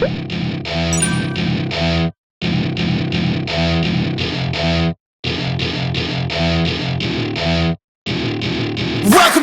Welcome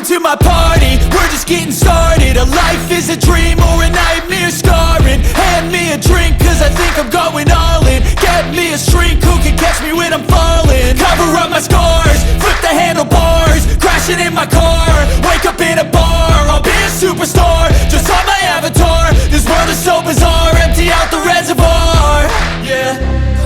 to my party, we're just getting started. A life is a dream or a nightmare scarring. Hand me a drink cause I think I'm going all in. Get me a shrink who can catch me when I'm falling. Cover up my scars, flip the handlebars. Crashing in my car, wake up in a bar. I'll be a superstar, just on my avatar. This world is so bizarre, empty out the reservoir. Yeah,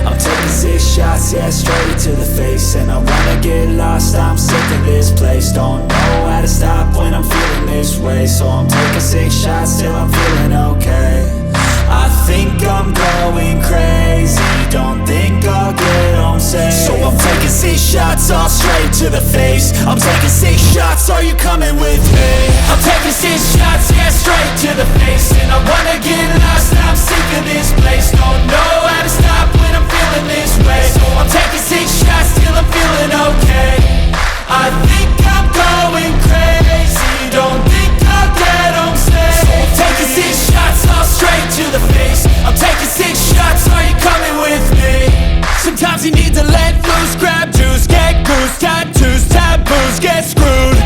I'm taking 6 shots, yeah, straight to the face. And I wanna get lost, I'm sick of this place. Don't know how to stop when I'm feeling this way. So I'm taking 6 shots till I'm feeling okay. I think I'm going crazy, don't think I'll get home safe. So I'm taking 6 shots, all straight to the face. I'm taking 6 shots, are you coming with me? I'm taking 6 shots, yeah, straight to the face. And I wanna get lost, I'm sick of this place. Don't know how to stop when I'm feeling this way. So I'm taking 6 shots till I'm feeling okay. I think I'm going crazy, don't think I'll get home safe. So I'm taking 6 shots, all straight to the face. I'm taking 6 shots, are you coming with me? Sometimes you need to let loose, grab juice, get goose, tattoos, taboos, get screwed.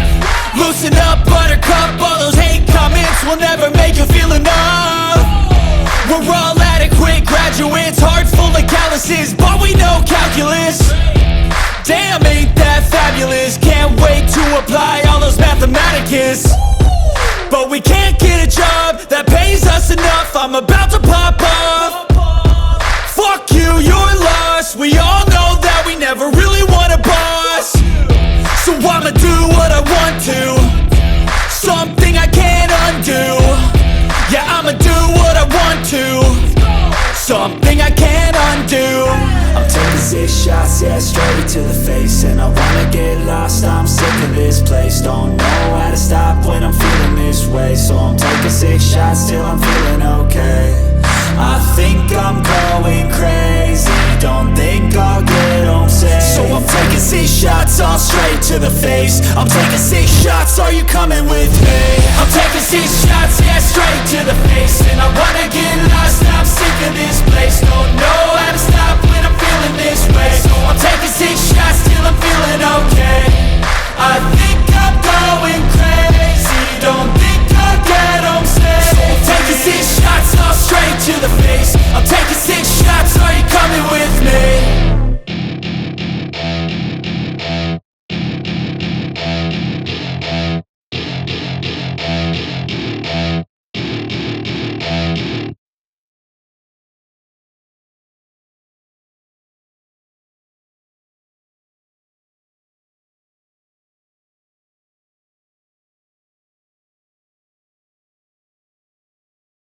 Loosen up, buttercup, all those hate comments will never make you feel enough. We're all adequate graduates, heart full of calluses, but we know calculus. Damn, ain't that fabulous? Can't wait to apply all those mathematicus. But we can't get a job that pays us enough. I'm about to pop off. Fuck you, you're lost. We all know that we never really want a boss. So I'ma do what I want to, something I can't undo. Yeah, I'ma do what I want to, something I can't undo. I'm taking 6 shots, yeah, straight to the face. And I wanna get lost, I'm sick of this place. Don't know how to stop when I'm feeling this way. So I'm taking 6 shots till I'm feeling okay. I think I'm going crazy, don't think I'll get home safe. So I'm taking 6 shots, all straight to the face. I'm taking 6 shots, are you coming with me? I'm taking 6 shots, yeah, straight to the face. And I wanna get lost,